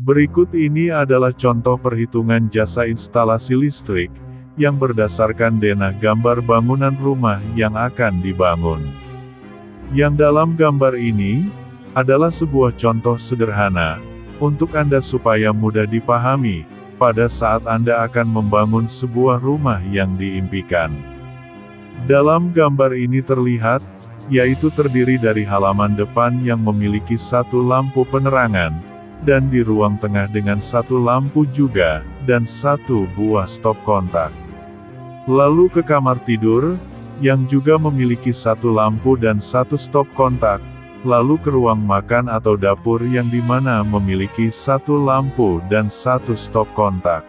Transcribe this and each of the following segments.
Berikut ini adalah contoh perhitungan jasa instalasi listrik, yang berdasarkan denah gambar bangunan rumah yang akan dibangun. Yang dalam gambar ini, adalah sebuah contoh sederhana, untuk Anda supaya mudah dipahami, pada saat Anda akan membangun sebuah rumah yang diimpikan. Dalam gambar ini terlihat, yaitu terdiri dari halaman depan yang memiliki satu lampu penerangan, dan di ruang tengah dengan satu lampu juga, dan satu buah stop kontak. Lalu ke kamar tidur, yang juga memiliki satu lampu dan satu stop kontak, lalu ke ruang makan atau dapur yang dimana memiliki satu lampu dan satu stop kontak.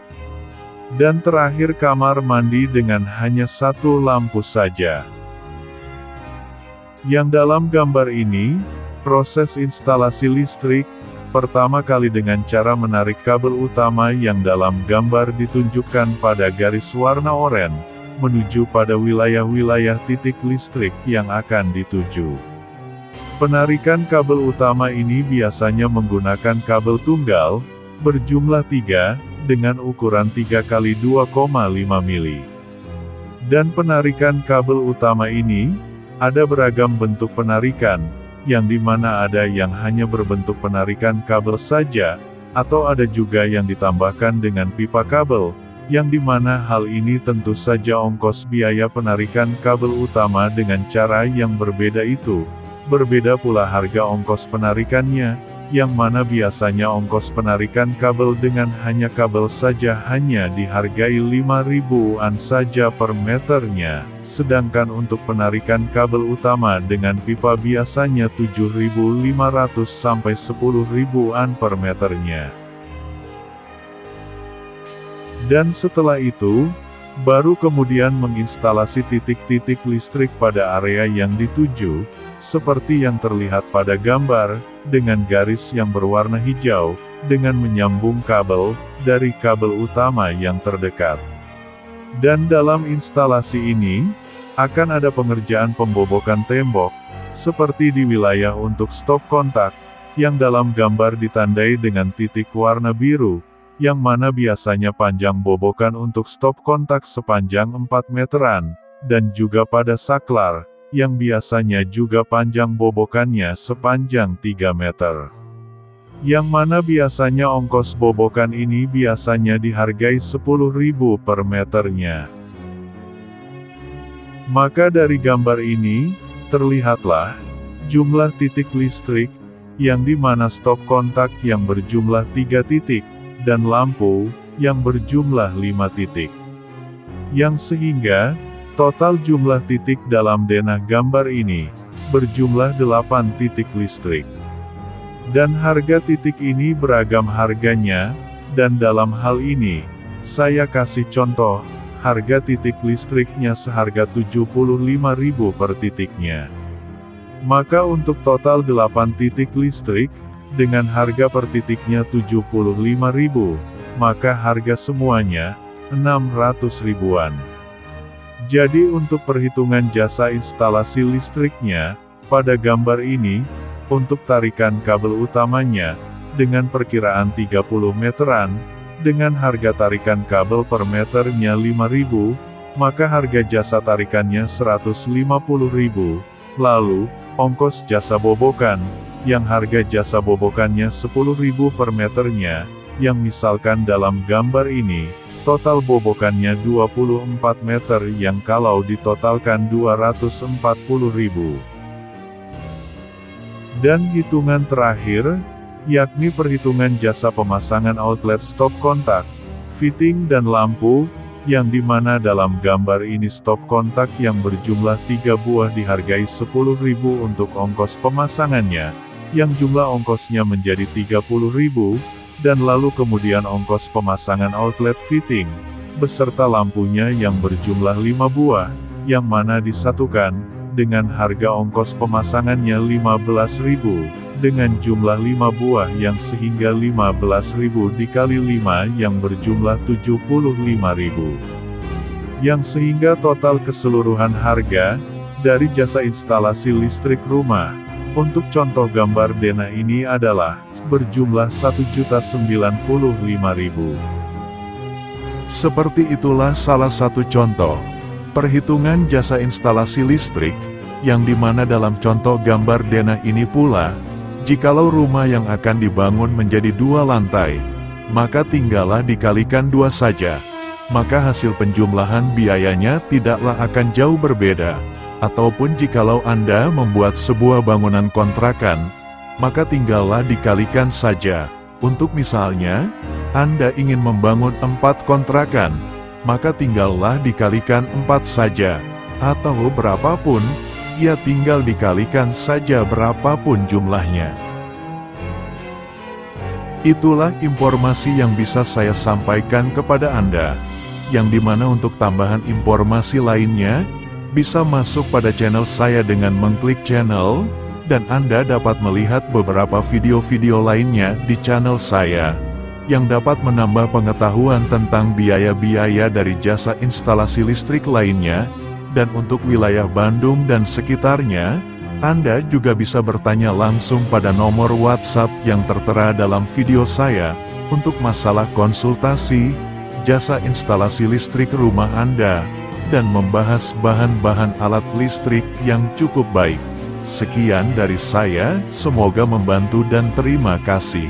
Dan terakhir kamar mandi dengan hanya satu lampu saja. Yang dalam gambar ini, proses instalasi listrik, pertama kali dengan cara menarik kabel utama yang dalam gambar ditunjukkan pada garis warna oranye, menuju pada wilayah-wilayah titik listrik yang akan dituju. Penarikan kabel utama ini biasanya menggunakan kabel tunggal, berjumlah 3, dengan ukuran 3 x 2,5 mili. Dan penarikan kabel utama ini, ada beragam bentuk penarikan, yang dimana ada yang hanya berbentuk penarikan kabel saja, atau ada juga yang ditambahkan dengan pipa kabel, yang dimana hal ini tentu saja ongkos biaya penarikan kabel utama dengan cara yang berbeda itu, berbeda pula harga ongkos penarikannya, yang mana biasanya ongkos penarikan kabel dengan hanya kabel saja hanya dihargai 5.000-an saja per meternya, sedangkan untuk penarikan kabel utama dengan pipa biasanya 7.500 sampai 10.000-an per meternya. Dan setelah itu, baru kemudian menginstalasi titik-titik listrik pada area yang dituju, seperti yang terlihat pada gambar, dengan garis yang berwarna hijau, dengan menyambung kabel, dari kabel utama yang terdekat. Dan dalam instalasi ini, akan ada pengerjaan pembobokan tembok, seperti di wilayah untuk stop kontak, yang dalam gambar ditandai dengan titik warna biru, yang mana biasanya panjang bobokan untuk stop kontak sepanjang 4 meteran, dan juga pada saklar, yang biasanya juga panjang bobokannya sepanjang 3 meter. Yang mana biasanya ongkos bobokan ini biasanya dihargai 10.000 per meternya. Maka dari gambar ini, terlihatlah, jumlah titik listrik, yang dimana stop kontak yang berjumlah 3 titik, dan lampu, yang berjumlah 5 titik. Yang sehingga, total jumlah titik dalam denah gambar ini, berjumlah 8 titik listrik. Dan harga titik ini beragam harganya, dan dalam hal ini, saya kasih contoh, harga titik listriknya seharga 75.000 per titiknya. Maka untuk total 8 titik listrik, dengan harga per titiknya 75.000, maka harga semuanya, 600 ribuan. Jadi untuk perhitungan jasa instalasi listriknya, pada gambar ini, untuk tarikan kabel utamanya, dengan perkiraan 30 meteran, dengan harga tarikan kabel per meternya 5.000, maka harga jasa tarikannya 150.000, lalu, ongkos jasa bobokan, yang harga jasa bobokannya 10.000 per meternya, yang misalkan dalam gambar ini, total bobokannya 24 meter yang kalau ditotalkan 240.000. Dan hitungan terakhir, yakni perhitungan jasa pemasangan outlet stop kontak, fitting dan lampu, yang dimana dalam gambar ini stop kontak yang berjumlah 3 buah dihargai 10.000 untuk ongkos pemasangannya, yang jumlah ongkosnya menjadi 30.000, dan lalu kemudian ongkos pemasangan outlet fitting, beserta lampunya yang berjumlah 5 buah, yang mana disatukan, dengan harga ongkos pemasangannya 15.000, dengan jumlah 5 buah yang sehingga 15.000 dikali 5 yang berjumlah 75.000. Yang sehingga total keseluruhan harga, dari jasa instalasi listrik rumah, Untuk contoh gambar denah ini adalah berjumlah 1.095.000. Seperti itulah salah satu contoh perhitungan jasa instalasi listrik, yang dimana dalam contoh gambar denah ini pula, jikalau rumah yang akan dibangun menjadi 2 lantai, maka tinggallah dikalikan 2 saja. Maka hasil penjumlahan biayanya tidaklah akan jauh berbeda. Ataupun jikalau Anda membuat sebuah bangunan kontrakan, maka tinggallah dikalikan saja. Untuk misalnya, Anda ingin membangun 4 kontrakan, maka tinggallah dikalikan 4 saja. Atau berapapun, ya tinggal dikalikan saja berapapun jumlahnya. Itulah informasi yang bisa saya sampaikan kepada Anda, yang dimana untuk tambahan informasi lainnya, bisa masuk pada channel saya dengan mengklik channel, dan Anda dapat melihat beberapa video-video lainnya di channel saya, yang dapat menambah pengetahuan tentang biaya-biaya dari jasa instalasi listrik lainnya. Dan untuk wilayah Bandung dan sekitarnya, Anda juga bisa bertanya langsung pada nomor WhatsApp yang tertera dalam video saya, untuk masalah konsultasi, jasa instalasi listrik rumah Anda, dan membahas bahan-bahan alat listrik yang cukup baik. Sekian dari saya, semoga membantu dan terima kasih.